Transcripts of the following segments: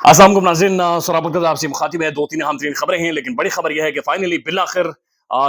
अस्सलाम वालेकुम नाज़रीन, सराबत आपसे मुखातिब है। दो तीन अहम तरीन खबरें हैं, लेकिन बड़ी खबर यह है कि फाइनली बिल आखिर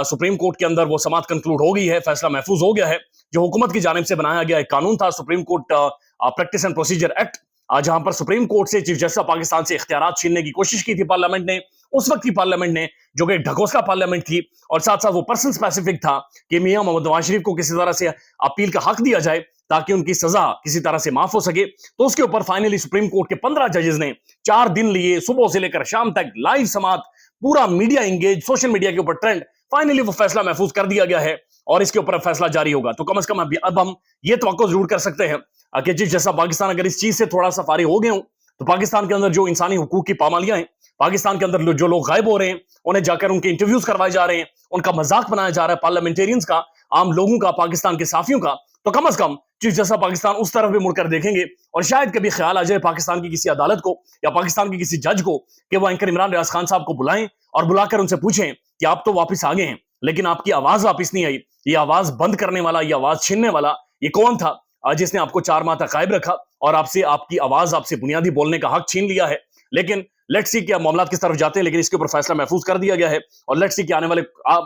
सुप्रीम कोर्ट के अंदर वो समाअत कंक्लूड हो गई है, फैसला महफूज हो गया है। जो हुकूमत की जानिब से बनाया गया एक कानून था, supreme court practice and procedure act, जहां पर सुप्रीम कोर्ट से चीफ जस्टिस ऑफ पाकिस्तान से इख्तियारात छीनने की कोशिश की थी पार्लियामेंट ने। उस वक्त की पार्लियामेंट ने, जो कि ढकोसला पार्लियामेंट थी, और साथ साथ वो पर्सन स्पेसिफिक था कि मियां मोहम्मद नवाज शरीफ को किसी तरह से अपील का हक दिया जाए ताकि उनकी सजा किसी तरह से माफ हो सके। तो उसके ऊपर फाइनली सुप्रीम कोर्ट के 15 जजेस ने 4 दिन लिए, सुबह से लेकर शाम तक लाइव समाअत, पूरा मीडिया इंगेज, सोशल मीडिया के ऊपर ट्रेंड। फाइनली वो फैसला महफूज कर दिया गया है और इसके ऊपर फैसला जारी होगा। तो कम से कम अब हम ये तवक्को जरूर कर सकते हैं कि चीफ जस्टिस पाकिस्तान अगर इस चीज से थोड़ा सा फारिग हो गए हों, तो पाकिस्तान के अंदर जो इंसानी हुकूक की पामालियां हैं, पाकिस्तान के अंदर जो लोग गायब हो रहे हैं, उन्हें जाकर उनके इंटरव्यूज करवाए जा रहे हैं, उनका मजाक बनाया जा रहा है, पार्लियामेंटेरियंस का, आम लोगों का, पाकिस्तान के साफियों का, तो कम से कम चीफ जस्टिस पाकिस्तान उस तरफ भी मुड़कर देखेंगे और शायद कभी ख्याल आ जाए पाकिस्तान की किसी अदालत को या पाकिस्तान के किसी जज को कि वो एंकर इमरान रियाज खान साहब को बुलाएं और बुलाकर उनसे पूछें कि आप तो वापस आ गए हैं, लेकिन आपकी आवाज वापस नहीं आई। ये आवाज बंद करने वाला, ये आवाज छीनने वाला, ये कौन था जिसने आपको 4 माह तक गायब रखा और आपसे आपकी आवाज, आपसे बुनियादी बोलने का हक छीन लिया है। लेकिन लेट्स सी क्या मामला किस तरफ जाते हैं, लेकिन इसके ऊपर फैसला महफूज कर दिया गया है और लेट्स सी कि आने वाले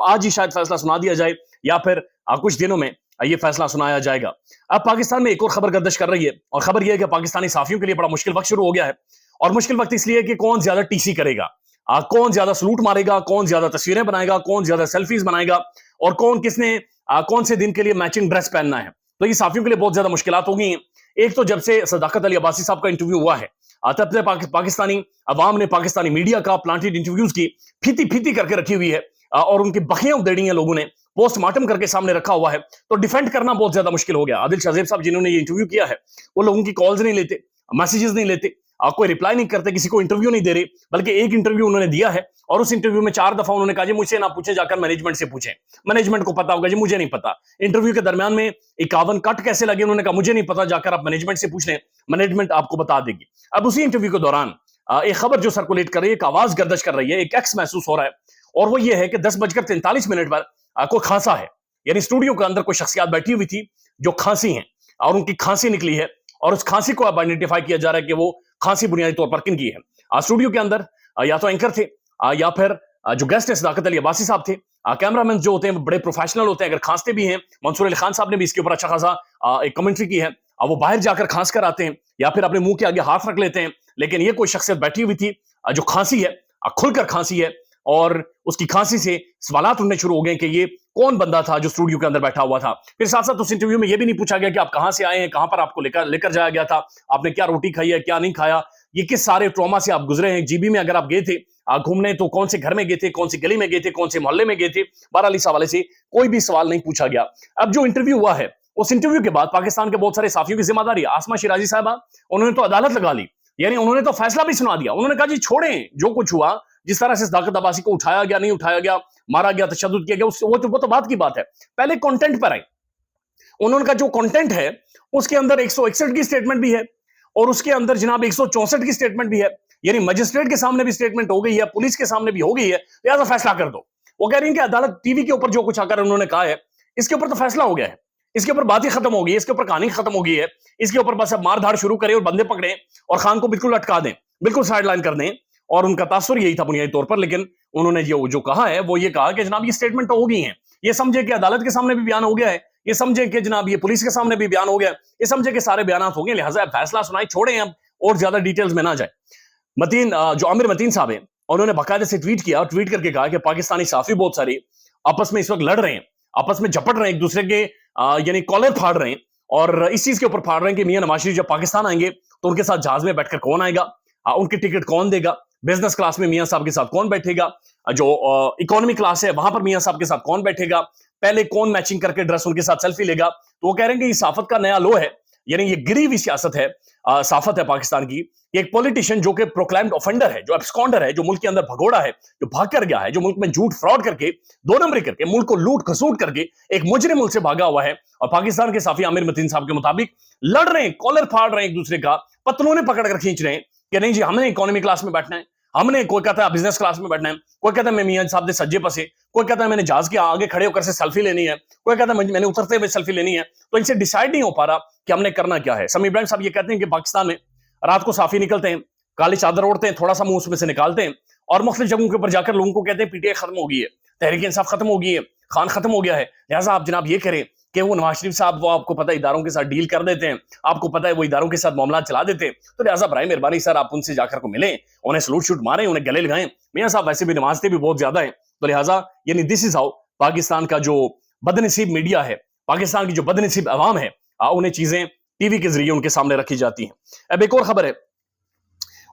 आज ही शायद फैसला सुना दिया जाए या फिर कुछ दिनों में ये फैसला सुनाया जाएगा। अब पाकिस्तान में एक और खबर गर्दिश कर रही है और खबर यह है कि पाकिस्तानी साफियों के लिए बड़ा मुश्किल वक्त शुरू हो गया है। और मुश्किल वक्त इसलिए कि कौन ज्यादा टीसी करेगा, कौन ज्यादा सलूट मारेगा, कौन ज्यादा तस्वीरें बनाएगा, कौन ज्यादा सेल्फीज बनाएगा और कौन से दिन के लिए मैचिंग ड्रेस पहनना है। तो ये साफियों के लिए बहुत ज्यादा मुश्किलात हो गई हैं। एक तो जब से सदाकत अली अब्बासी साहब का इंटरव्यू हुआ है, तब से पाकिस्तानी अवाम ने पाकिस्तानी मीडिया का प्लांटेड इंटरव्यूज की फीती फीती करके रखी हुई है और उनकी बखियां उधेड़ी हैं लोगों ने, पोस्टमार्टम करके सामने रखा हुआ है। तो डिफेंड करना बहुत ज्यादा मुश्किल हो गया। आदिल शाहजेब साहब जिन्होंने ये इंटरव्यू किया है, वो लोगों की कॉल्स नहीं लेते, मैसेजेस नहीं लेते, कोई रिप्लाई नहीं करते, किसी को इंटरव्यू नहीं दे रहे, बल्कि एक इंटरव्यू उन्होंने दिया है और उस इंटरव्यू में 4 दफा उन्होंने कहा जी मुझसे ना पूछे, जाकर मैनेजमेंट से पूछें, मैनेजमेंट को पता होगा जी, मुझे नहीं पता। इंटरव्यू के दरमियान में 51 कट कैसे लगे, उन्होंने कहा मुझे नहीं पता, जाकर आप मैनेजमेंट से पूछ लें, मैनेजमेंट आपको बता देगी। अब उसी इंटरव्यू के दौरान एक खबर जो सर्कुलेट कर रही है, एक आवाज गर्दिश कर रही है, एक एक्स महसूस हो रहा है और वो ये है कि 10:43 पर कोई खांसा है, यानी स्टूडियो के अंदर कोई शख्सियत बैठी हुई थी जो खांसी हैं और उनकी खांसी निकली है और उस खांसी को अब आइडेंटिफाई किया जा रहा है कि वो खांसी बुनियादी तौर पर किन की है। स्टूडियो के अंदर या तो एंकर थे या फिर जो गेस्ट है सदाकत अली अब्बासी साहब थे। कैमरामैन जो होते हैं बड़े प्रोफेशनल होते हैं, अगर खांसते भी हैं, मंसूर अली खान साहब ने भी इसके ऊपर अच्छा खासा एक कमेंट्री की है, वो बाहर जाकर खांस कर आते हैं या फिर अपने मुंह के आगे हाथ रख लेते हैं। लेकिन ये कोई शख्सियत बैठी हुई थी जो खांसी है, खुलकर खांसी है और उसकी खांसी से सवालात उठने शुरू हो गए कि ये कौन बंदा था जो स्टूडियो के अंदर बैठा हुआ था। फिर साथ साथ उस इंटरव्यू में ये भी नहीं पूछा गया कि आप कहां से आए हैं, कहां पर आपको लेकर जाया गया था, आपने क्या रोटी खाई है, क्या नहीं खाया, ये किस सारे ट्रॉमा से आप गुजरे हैं। जीबी में अगर आप गए थे घूमने तो कौन से घर में गए थे, कौन सी गली में गए थे, कौन से मोहल्ले में गए थे, बहरहाल इस हवाले से कोई भी सवाल नहीं पूछा गया। अब जो इंटरव्यू हुआ है, उस इंटरव्यू के बाद पाकिस्तान के बहुत सारे साफियों की जिम्मेदारी, आसमा शिराजी साहबा, उन्होंने तो अदालत लगा ली, यानी उन्होंने तो फैसला भी सुना दिया। उन्होंने कहा जी छोड़ें, जो कुछ हुआ, जिस तरह से सदाकत अब्बासी को उठाया गया, नहीं उठाया गया, मारा गया, तशद्दुद किया गया, वो तो बात की बात है। पहले कंटेंट पर आए। उन्होंने कहा जो कंटेंट है उसके अंदर 161 की स्टेटमेंट भी है और उसके अंदर जनाब 164 की स्टेटमेंट भी है, यानी मजिस्ट्रेट के सामने भी स्टेटमेंट हो गई है, पुलिस के सामने भी हो गई है, लिहाजा फैसला कर दो। वो कह रही है कि अदालत टीवी के ऊपर जो कुछ आकर उन्होंने कहा है, इसके ऊपर तो फैसला हो गया है, इसके ऊपर बात ही खत्म हो गई है, इसके ऊपर कहानी खत्म हो गई है, इसके ऊपर बस अब मार धाड़ शुरू करें और बंदे पकड़े और खान को बिल्कुल अटका दें, बिल्कुल साइड लाइन कर दें। और उनका तासुर यही था बुनियादी तौर पर। लेकिन उन्होंने जो कहा है वो ये कहा कि जनाब ये स्टेटमेंट तो हो गई है, ये समझे कि अदालत के सामने भी बयान हो गया है, ये समझे कि जनाब ये पुलिस के सामने भी बयान हो गया, ये समझे कि सारे बयान हो गए, लिहाजा फैसला सुनाई, छोड़ें अब और ज्यादा डिटेल्स में ना जाए। जो आमिर मतीन साहब है, उन्होंने बाकायदे से ट्वीट किया, ट्वीट करके कहा कि पाकिस्तानी साफी बहुत सारे आपस में इस वक्त लड़ रहे हैं, आपस में झपट रहे हैं, एक दूसरे के यानी कॉलर फाड़ रहे हैं और इस चीज के ऊपर फाड़ रहे हैं कि मियां नवाज शरीफ जब पाकिस्तान आएंगे तो उनके साथ जहाज में बैठकर कौन आएगा, उनकी टिकट कौन देगा, बिजनेस क्लास में मियां साहब के साथ कौन बैठेगा, जो इकोनॉमी क्लास है वहां पर मियां साहब के साथ कौन बैठेगा, पहले कौन मैचिंग करके ड्रेस उनके साथ सेल्फी लेगा। तो वो कह रहे हैं कि ये साफत का नया लो है, यानी ये गिरी हुई सियासत है, साफत है पाकिस्तान की। एक पॉलिटिशियन जो कि प्रोक्लेम्ड ऑफेंडर है, जो एब्सकॉन्डर है, जो मुल्क के अंदर भगोड़ा है, जो भाग कर गया है, जो मुल्क में झूठ फ्रॉड करके, 2 नंबरी करके, मुल्क को लूट खसूट करके एक मुजरिम मुल्क से भागा हुआ है और पाकिस्तान के साफी आमिर मतीन साहब के मुताबिक लड़ रहे हैं, कॉलर फाड़ रहे हैं, एक दूसरे का पतलूने पकड़कर खींच रहे हैं कि नहीं जी हमने इकोनॉमी क्लास में बैठना है, हमने, कोई कहता है बिजनेस क्लास में बैठना है, कोई कहता है मैं मियां साहब के सज्जे पसे, कोई कहता है मैंने जहाज के आगे खड़े होकर से सेल्फी लेनी है, कोई कहता है मैंने उतरते हुए सेल्फी लेनी है। तो इनसे डिसाइड नहीं हो पा रहा कि हमने करना क्या है। समी इब्राहिम साहब ये कहते हैं कि पाकिस्तान में रात को साफी निकलते हैं, काली चादर ओढ़ते हैं, थोड़ा सा मुंह उसमें से निकालते हैं और मुख्तलिफ जगहों के ऊपर जाकर लोगों को कहते हैं पीटीआई खत्म हो गई है, तहरीक इंसाफ खत्म हो गई है, खान खत्म हो गया है। लिहाजा आप जनाब ये करें कि वो नवाज शरीफ साहब वो आपको पता है इदारों के साथ डील कर देते हैं, आपको पता है वो इदारों के साथ मामला चला देते हैं, तो लिहाजा बराए मेहरबानी सर आप उनसे जाकर को मिलें, उन्हें सलूट शूट मारें, उन्हें गले लगाएं। मियां साहब वैसे भी नमाजते भी बहुत ज्यादा है, तो लिहाजा यानी दिस इज हाउ पाकिस्तान का जो बदनसीब मीडिया है, पाकिस्तान की जो बदनसीब अवाम है, उन्हें चीजें टीवी के जरिए उनके सामने रखी जाती हैं। अब एक और खबर है,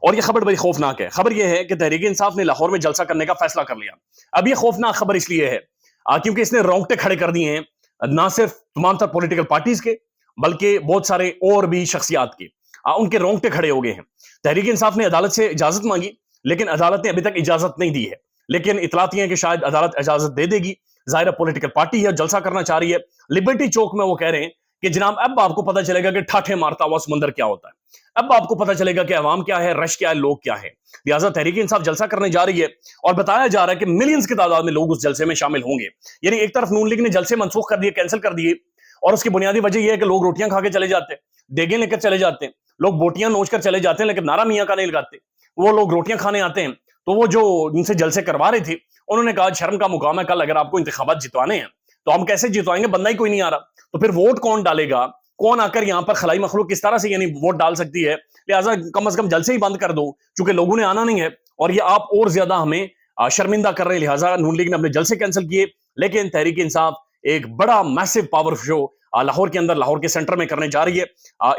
और ये खबर बड़ी खौफनाक है। खबर ये है कि तहरीक इंसाफ ने लाहौर में जलसा करने का फैसला कर लिया। अब ये खौफनाक खबर इसलिए है क्योंकि इसने रोंगटे खड़े कर दिए हैं ना सिर्फ तमाम तर पॉलिटिकल पार्टीज के, बल्कि बहुत सारे और भी शख्सियात के, उनके रोंगटे खड़े हो गए हैं। तहरीक इंसाफ ने अदालत से इजाजत मांगी, लेकिन अदालत ने अभी तक इजाजत नहीं दी है, लेकिन इतलाती है कि शायद अदालत इजाजत दे देगी। जाहिर पॉलिटिकल पार्टी है, जलसा करना चाह रही है। लिबर्टी चौक में वो कह रहे हैं कि जनाब अब आपको पता चलेगा कि ठाठे मारता हुआ समंदर क्या होता है, अब आपको पता चलेगा कि अवाम क्या है, रश क्या है, लोग क्या है। लिहाजा तहरीक इंसाफ जलसा करने जा रही है और बताया जा रहा है कि मिलियंस की तादाद में लोग उस जलसे में शामिल होंगे। यानी एक तरफ नून लीग ने जलसे मनसूख कर दिए, कैंसिल कर दिए, और उसकी बुनियादी वजह यह है कि लोग रोटियां खा के चले जाते हैं, देगे लेकर चले जाते हैं, लोग बोटियां नोच कर चले जाते हैं, लेकिन नारा मियां का नहीं लगाते। वो लोग रोटियां खाने आते हैं, तो वो जो उनसे जलसे करवा रहे थे उन्होंने कहा शर्म का मुकाम है, कल अगर आपको इंतखाबात जितवाने हैं तो हम कैसे जितवाएंगे, बंदा ही कोई नहीं आ रहा, तो फिर वोट कौन डालेगा, कौन आकर यहाँ पर खलाई मखलूक किस तरह से यानी वोट डाल सकती है। लिहाजा कम से कम जलसे ही बंद कर दो, क्योंकि लोगों ने आना नहीं है और ये आप और ज्यादा हमें शर्मिंदा कर रहे हैं। लिहाजा नून लीग ने अपने जलसे कैंसिल किए, लेकिन तहरीक इंसाफ एक बड़ा मैसिव पावर शो लाहौर के अंदर, लाहौर के सेंटर में करने जा रही है।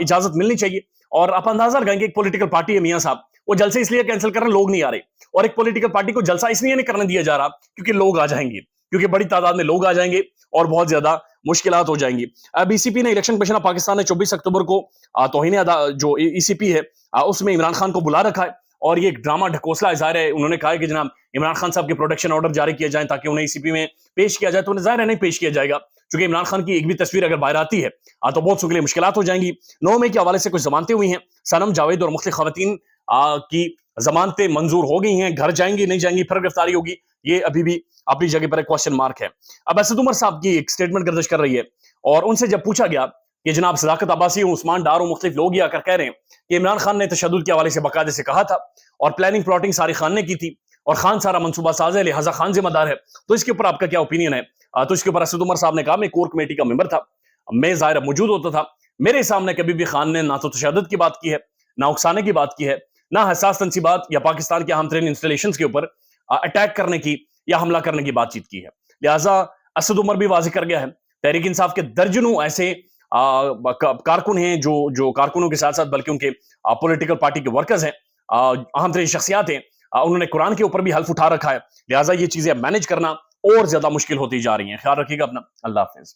इजाजत मिलनी चाहिए। और आप अंदाजा लगाएंगे एक पॉलिटिकल पार्टी है मियां साहब, वो जलसे इसलिए कैंसिल कर रहे हैं, लोग नहीं आ रहे, और एक पॉलिटिकल पार्टी को जलसा इसलिए नहीं करने दिया जा रहा क्योंकि लोग आ जाएंगे, क्योंकि बड़ी तादाद में लोग आ जाएंगे और बहुत ज्यादा मुश्किलात हो जाएंगी। अब ईसीपी ने, इलेक्शन कमीशन ऑफ पाकिस्तान ने 24 अक्टूबर को तौहीन जो ईसीपी है उसमें इमरान खान को बुला रखा है, और ये एक ड्रामा ढकोसला इज़हार है। उन्होंने कहा है कि जनाब इमरान खान साहब के प्रोटेक्शन ऑर्डर जारी किए जाएं ताकि उन्हें ईसीपी में पेश किया जाए, तो उन्हें जाहिर है नहीं पेश किया जाएगा, क्योंकि इमरान खान की एक भी तस्वीर अगर बाहर आती है तो बहुत सुनने मुश्किलात हो जाएंगी। 9 मई के हवाले से कुछ जमानतें हुई हैं, सनम जावेद और मुख्तलिफ खवातीन की जमानतें मंजूर हो गई हैं, घर जाएंगी नहीं जाएंगी, फिर गिरफ्तारी होगी, ये अभी भी अपनी जगह पर एक क्वेश्चन मार्क है। अब असद उमर साहब की एक स्टेटमेंट गर्दिश कर रही है, और उनसे जब पूछा गया कि जनाब सदाकत अब्बासी, उस्मान डार और मुख्तलिफ लोग आकर कह रहे हैं कि इमरान खान ने तशद्दुद के हवाले से बाकायदे से कहा था और प्लानिंग प्लॉटिंग सारी खान ने की थी और खान सारा मंसूबा साज है, लिहाजा खान जिम्मेदार है, तो इसके ऊपर आपका क्या ओपिनियन है। तो इसके ऊपर असद उमर साहब ने कहा मैं कोर कमेटी का मेंबर था, मैं ज़ाहिर मौजूद होता था, मेरे सामने कभी भी खान ने ना तो तशद्दुद की बात की है, ना उकसाने की बात की है, ना हसास तनसीबात या पाकिस्तान के अहम तरीन इंस्टॉलेशन के ऊपर अटैक करने की या हमला करने की बातचीत की है। लिहाजा असद उमर भी वाज़ेह कर गया है, तहरीक इंसाफ के दर्जनों ऐसे कारकुन हैं जो कारकुनों के साथ साथ बल्कि उनके पॉलिटिकल पार्टी के वर्कर्स हैं, अहम तरीन शख्सियात हैं, उन्होंने कुरान के ऊपर भी हल्फ उठा रखा है। लिहाजा ये चीजें मैनेज करना और ज्यादा मुश्किल होती जा रही हैं। ख्याल रखिएगा अपना। अल्लाह हाफिज।